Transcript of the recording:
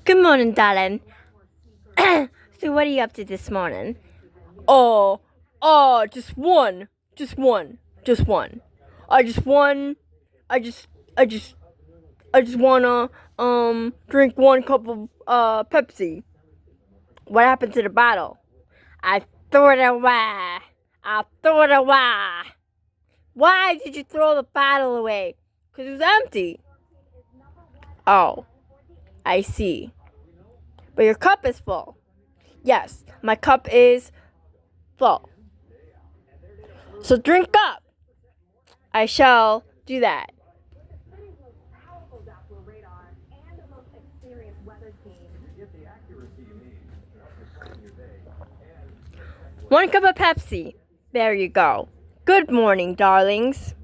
Good morning, darling. So what are you up to this morning? Oh, just one. Just one. Just one. I just won. I just, I just, I just wanna, drink 1 cup of, Pepsi. What happened to the bottle? I threw it away. I threw it away. Why did you throw the bottle away? 'Cause it was empty. Oh, I see. But your cup is full. Yes, my cup is full. So drink up. I shall do that. 1 cup of Pepsi. There you go. Good morning, darlings.